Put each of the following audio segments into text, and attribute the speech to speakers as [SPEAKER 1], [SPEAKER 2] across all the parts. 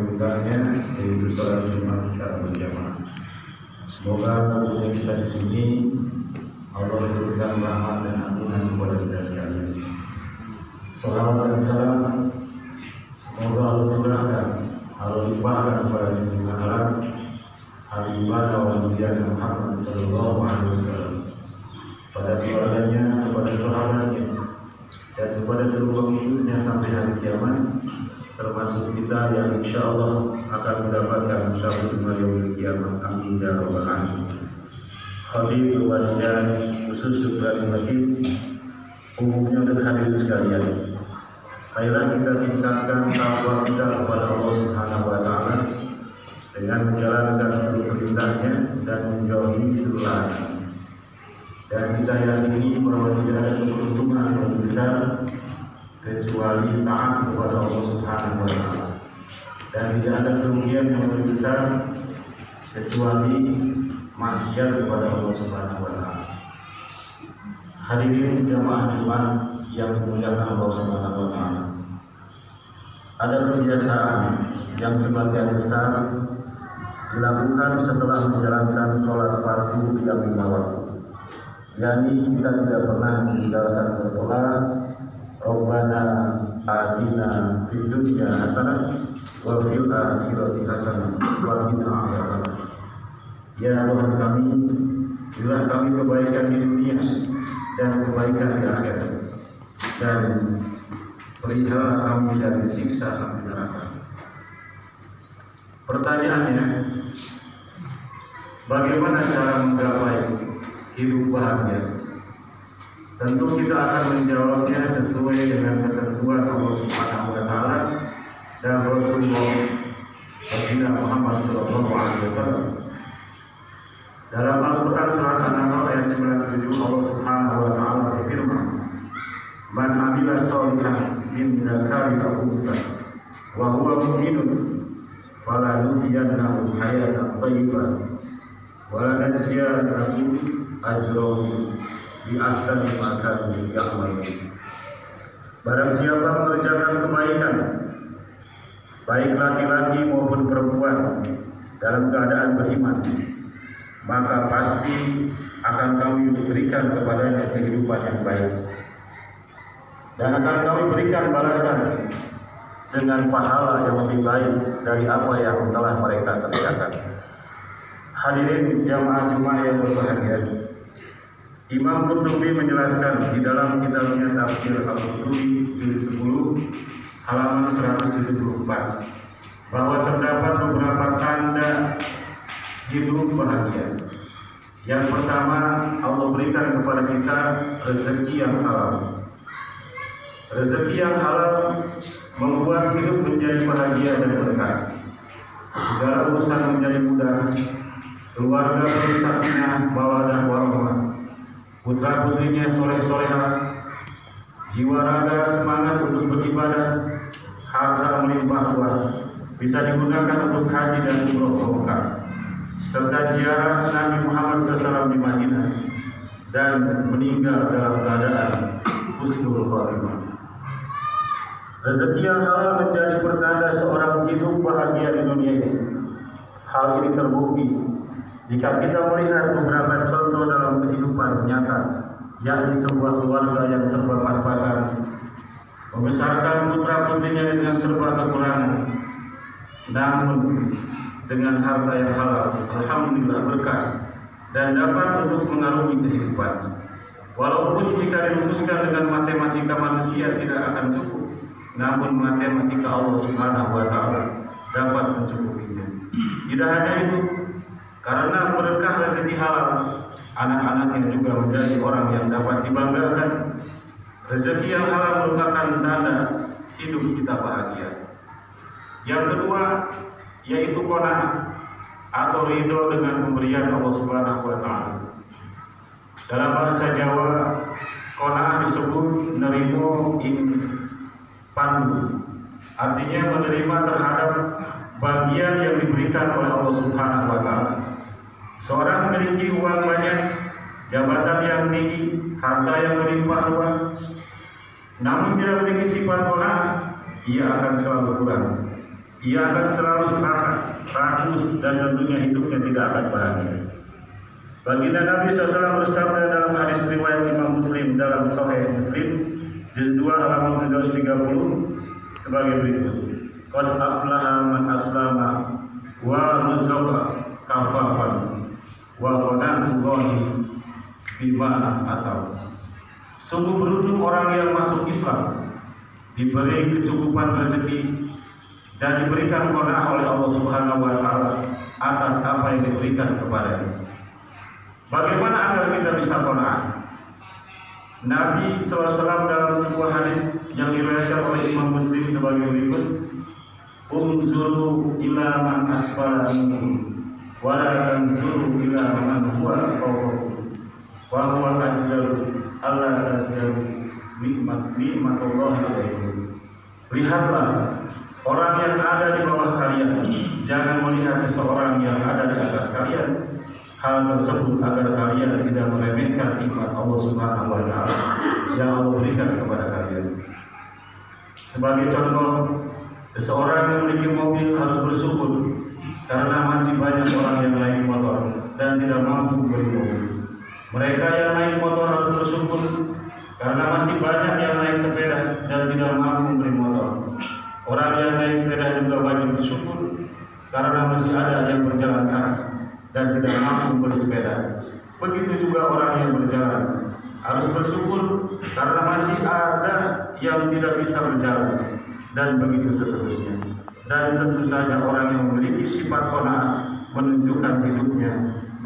[SPEAKER 1] memintanya, yaitu salat Jumat secara berjamaah. Semoga waktunya kita di sini Allah memberikan rahmat dan ampunan kepada kita sekalian. Salawat dan salam semoga Allah murahkan, Allah limpahkan kepada junjungan alam Habibana wa Nabiyyina Muhammad sallallahu alaihi wasallam, pada keluarganya, kepada sahabatnya, dan kepada seluruh pengikutnya sampai hari kiamat, termasuk kita yang insya Allah akan mendapatkan syafaat yaumil kiamat. Amin ya rabbal alamin. Habib wasiat khusus Syukran Masjid, umumnya dan hadirin sekalian, marilah kita tingkatkan takwa kita kepada Allah Subhanahu wa taala dengan menjalankan seluruh perintahnya dan menjauhi seluruh larangan. Dan kita yakini bahwa tidak ada keuntungan yang besar kecuali taat kepada Allah Subhanahu wa taala, dan tidak ada kerugian yang lebih besar kecuali maksiat kepada Allah Subhanahu wa taala. Hadirin jamaah Jumat yang dimuliakan Allah Subhanahu wa taala, ada kebiasaan yang sebagian besar dilakukan setelah menjalankan sholat fardu yang 5 waktu. Yani kita tidak pernah meninggalkan berdoa Rabbana atina fid dunya hasanah wa fil akhirati hasanah wa qina adzabannar. Ya Tuhan kami, berilah kami kebaikan di dunia dan kebaikan di akhirat, dan pelihara kami dari siksa api neraka. Pertanyaannya, bagaimana cara menggapai hidup bahagia? Tentu kita akan menjawabnya sesuai dengan ketentuan Allah Subhanahu wa taala dan Rasulullah Muhammad sallallahu alaihi wasallam. Dalam Al-Qur'an surat An-Nahl ayat 97, Allah Subhanahu wa taala berfirman, "Man 'amila shalihan min dzakarin aw untha wa huwa mu'minun falanuhyiyannahu hayatan thayyibah wa lanajziyannahu ajrahum bi ahsani ma kanu ya'malun." Barang siapa mengerjakan kebaikan, baik laki-laki maupun perempuan, dalam keadaan beriman, maka pasti akan kami berikan kepadanya kehidupan yang baik, dan akan kami berikan balasan dengan pahala yang lebih baik dari apa yang telah mereka kerjakan. Hadirin jamaah Jumat yang berbahagia, Imam Qurtubi menjelaskan di dalam kitabnya Tafsir Al-Qurtubi jilid 10 halaman 174 bahwa terdapat beberapa tanda hidup bahagia. Yang pertama, Allah berikan kepada kita rezeki yang halal. Rezeki yang halal membuat hidup menjadi bahagia dan berkah. Segala urusan menjadi mudah, keluarga penuh sakinah, mawaddah warahmah, putra putrinya soleh-solehah, jiwa raga semangat untuk beribadah, harta melimpah ruah, bisa digunakan untuk haji dan umroh, serta ziarah Nabi Muhammad SAW di Madinah, dan meninggal dalam keadaan husnul khatimah. Rezeki yang halal menjadi pertanda seorang hidup bahagia di dunia ini. Hal ini terbukti jika kita melihat beberapa contoh dalam kehidupan nyata, yakni sebuah keluarga yang serba pas-pasan, membesarkan putra putrinya dengan serba kekurangan, namun dengan harta yang halal, alhamdulillah berkah, dan dapat untuk mengarungi kehidupan. Walaupun jika dirumuskan dengan matematika manusia tidak akan cukup, namun matematika Allah Subhanahu wa taala dapat mencukupinya. Tidak hanya itu, karena berkah rezeki halal, anak-anaknya juga menjadi orang yang dapat dibanggakan. Rezeki yang halal merupakan tanda hidup kita bahagia. Yang kedua, yaitu qanaah atau ridho dengan pemberian Allah Subhanahu wa taala. Dalam bahasa Jawa, qanaah disebut nerimo ing pandu, artinya menerima terhadap bagian yang diberikan oleh Allah Subhanahu wa taala. Seorang memiliki uang banyak, jabatan yang tinggi, harta yang melimpah ruah, namun tidak memiliki sifat qanaah, ia akan selalu kurang. ia akan selalu serakah, rakus, dan tentunya hidupnya tidak akan bahagia. Baginda Nabi SAW bersabda dalam hadis riwayat Imam Muslim dalam Sahih Muslim juz 2 halaman 230 sebagai berikut: Qad aflaha man aslama wa ruzaqa kafafan wa qanahu ghani bima atau. Sungguh beruntung orang yang masuk Islam, diberi kecukupan rezeki dan diberikan qanaah oleh Allah Subhanahu wa taala atas apa yang diberikan kepadanya. Bagaimana agar kita bisa qanaah? Nabi SAW dalam sebuah hadis yang diriwayatkan oleh Imam Muslim sebagai berikut: Unzuru ila man asfala minkum wa la tanzuru ila man huwa fawqakum wa huwa ajdaru alla tazdaru nikmatullahi alaikum. Lihatlah orang yang ada di bawah kalian, jangan melihat seseorang yang ada di atas kalian. Hal tersebut agar kalian tidak meremehkan nikmat Allah Subhanahu wa taala yang Allah berikan kepada kalian. Sebagai contoh, seseorang yang memiliki mobil harus bersyukur karena masih banyak orang yang naik motor dan tidak mampu beli mobil. Mereka yang naik motor harus bersyukur karena masih banyak yang naik sepeda dan tidak mampu beli motor. Orang yang naik sepeda juga wajib bersyukur karena masih ada yang berjalan kaki dan tidak mampu beli sepeda. Begitu juga orang yang berjalan harus bersyukur karena masih ada yang tidak bisa berjalan, dan begitu seterusnya. Dan tentu saja orang yang memiliki sifat qanaah menunjukkan hidupnya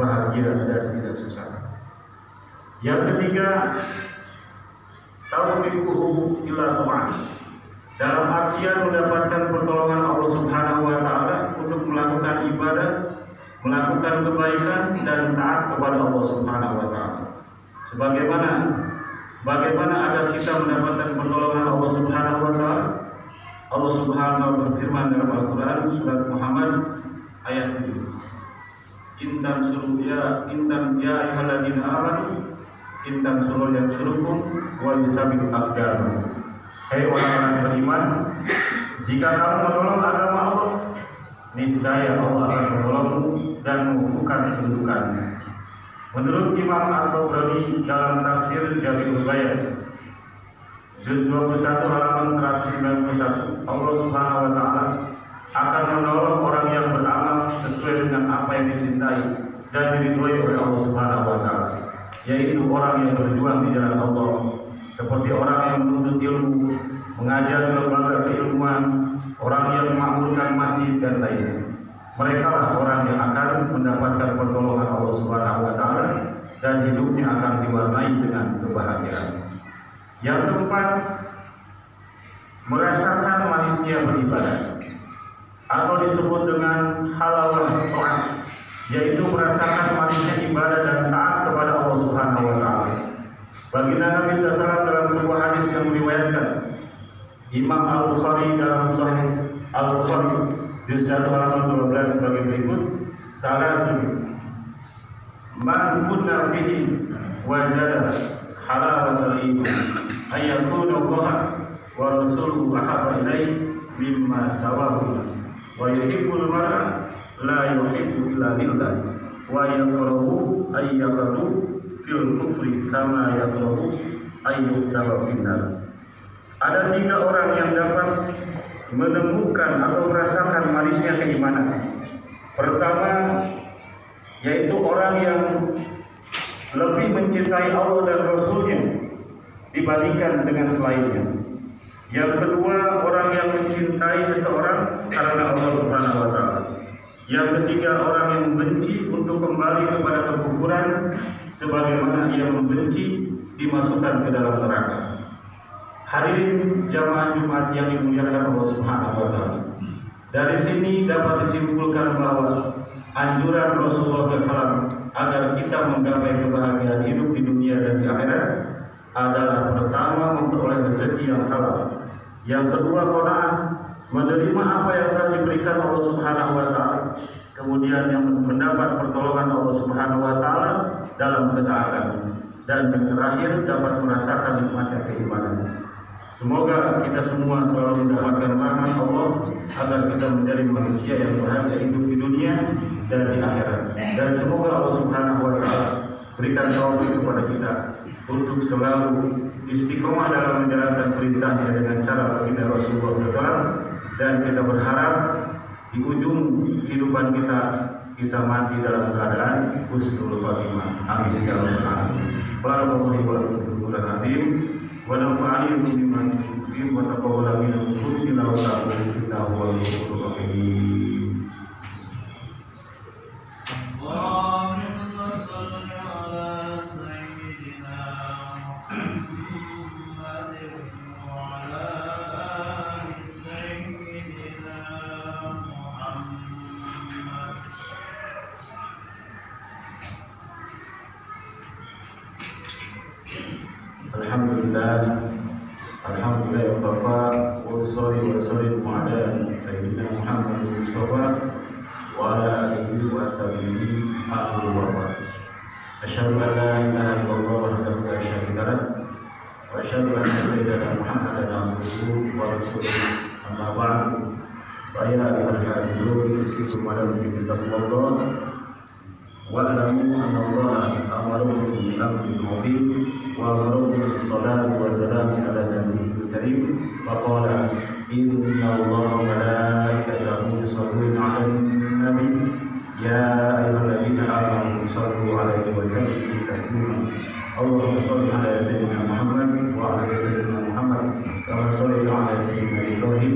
[SPEAKER 1] bahagia dan tidak susah. Yang ketiga, taufiquhu ila ta'ah, dalam artian mendapatkan pertolongan Allah Subhanahu wa taala untuk melakukan ibadah, melakukan kebaikan dan taat kepada Allah Subhanahu wa taala. Bagaimana agar kita mendapatkan pertolongan Allah Subhanahu wa taala? Allah Subhanahu wa taala berfirman dalam Al-Qur'an surat Muhammad ayat 7. Intan ayyuhalladzina amanu intan surul yansurukum wa yusabbit aqdamakum. Hai orang-orang beriman, jika kamu menolong agama Allah, niscaya Allah akan menolongmu dan mengukuhkan kedudukannya. Menurut Imam Al-Tabrani dalam tafsir Jami'ul Bayan juz 21 halaman 191, Allah Subhanahu wa taala akan menolong orang yang beramal sesuai dengan apa yang dicintai dan diridhoi oleh Allah Subhanahu wa taala, yaitu orang yang berjuang di jalan Allah, seperti orang yang menuntut ilmu, mengajar di lembaga keilmuan, orang yang memakmurkan masjid dan lainnya. Mereka lah orang yang akan mendapatkan pertolongan Allah Subhanahu wa taala dan hidupnya akan diwarnai dengan kebahagiaan. Yang keempat, merasakan manisnya beribadah atau disebut dengan halawah ta'at, yaitu merasakan manisnya ibadah dan taat kepada Allah Subhanahu wa taala. Baginda Nabi SAW dalam sebuah hadis yang meriwayatkan Imam Al-Bukhari dalam Sahih Al-Bukhari juz 1 halaman 12 sebagai berikut: Salasun man kunna bihi wajada halawatal iman ayyakuna Allah wa rasuluhu ahabba ilaihi mimma sawahu wa yuhibbul mar'a la yuhibbu illa lillah wa yakrahu ayyakadu fil kufri kama yakrahu ayyuktaba finnar. Ada 3 orang yang dapat menemukan atau merasakan manisnya keimanan. Pertama, yaitu orang yang lebih mencintai Allah dan Rasulnya dibandingkan dengan selainnya. Yang kedua, orang yang mencintai seseorang karena Allah Subhanahu wa taala. Yang ketiga, orang yang membenci untuk kembali kepada kekufuran sebagaimana ia membenci dimasukkan ke dalam neraka. Hadirin jamaah Jumat yang dimuliakan Allah Subhanahu wa taala. Dari sini dapat disimpulkan bahwa anjuran Rasulullah SAW agar kita menggapai kebahagiaan hidup di dunia dan di akhirat adalah pertama memperoleh rezeki yang halal. Yang kedua, qanaah, menerima apa yang telah diberikan Allah Subhanahu wa taala. Kemudian yang mendapat pertolongan Allah Subhanahu wa taala dalam ketaatan. Dan yang terakhir dapat merasakan nikmatnya keimanan. Semoga kita semua selalu mendapatkan rahmat Allah agar kita menjadi manusia yang berharga hidup di dunia dan di akhirat. Dan semoga Allah Subhanahu wa taala berikan taufik kepada kita untuk selalu istiqomah dalam menjalankan perintahnya dengan cara baginda Rasulullah SAW, dan kita berharap di ujung kehidupan kita mati dalam keadaan husnul khatimah. Amin ya rabbal alamin. Barakallahu wa lakum wa nafa'ani bima tu'min wa taqabbala minna wa ta'ala wa rahim.
[SPEAKER 2] Allahumma shalli ala sayyidina Muhammadin wa ala ali sayyidina Muhammad.
[SPEAKER 1] Alhamdulillah ya Bapak, wa sallallahu ala sayyidina Muhammad Mustafa wa ala alihi wa sahbihi ahlu wa ba'd. Asyhadu an la ilaha illallah wahdahu la syarika lah wa asyhadu anna sayyidina Muhammadan abduhu wa rasuluh. Amma ba'du. Fa ya ayyuhal hadirin usikum ala taqwallah wa alamu anna Allah amarakum bil amri bil ma'ruf wa amarakum bis salati wa salam ala nabiyil karim wa qala inna Allaha wa malaikatahu yusalluna 'alan nabi ya ayyuhalladzina amanu sallu 'alaihi wa sallimu taslima. Allahumma shalli 'ala sayyidina Muhammad wa 'ala sayyidina Muhammad kama shallaita 'ala sayyidina Ibrahim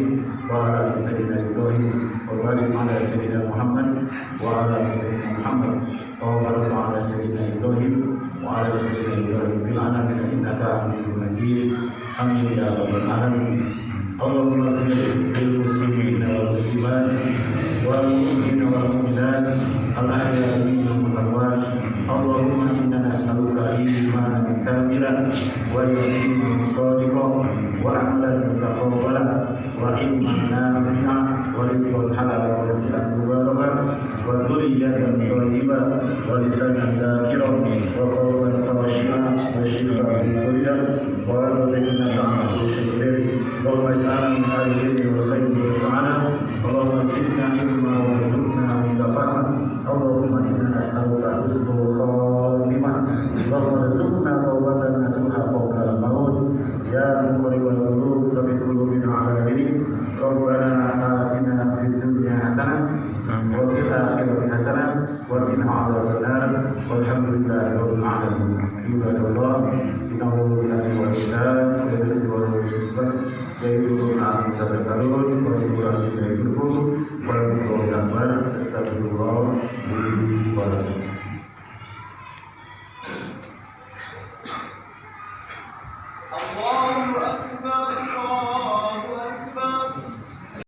[SPEAKER 1] wa 'ala sayyidina Ibrahim wa barik 'ala sayyidina Muhammad wa 'ala sayyidina Muhammad wa barik 'ala sayyidina Ibrahim wa 'ala sayyidina Ibrahim fil 'alamin innaka Hamidum Majid. Amin ya rabbal alamin. Allahumma ighfir lil muslimina wal muslimat wal mu'minina wal mu'minat al ahya'i minhum wal amwat. Allahumma inna nas'aluka imanan kamilan wa yaqinan shadiqan wa amalan mutaqabbalan wa ilman nafi'an wa rizqan halalan wa rizqan mubarakan wa dhurriyyatan thayyibah wa lisanan dzakiran wa qawlan khashi'an wa shifaan min kulli da'in wa rizqan ta'amu syukur. Allahumma ij'alna min ahli wal khair wal sa'adah. Allahumma zidna ilma wa warzuqna mutafaqan. Allahumma inna nas'aluka husnul khatimah. Allahumma rzuqna tawbatan nasuha qabla al-maut. Ya muqallibal qulub tsabbit qulubana ala dinik. Rabbana atina fid dunya hasanah wa fil akhirati hasanah wa qina adzabannar. Walhamdulillahi rabbil alamin. Ibadallah, innahu la ilaha illa huwa yaitu na'am tadakkarun wa yuqran ilaykum wa yuqran akbar astagfirullah wa lakum.
[SPEAKER 2] Allahu akbar.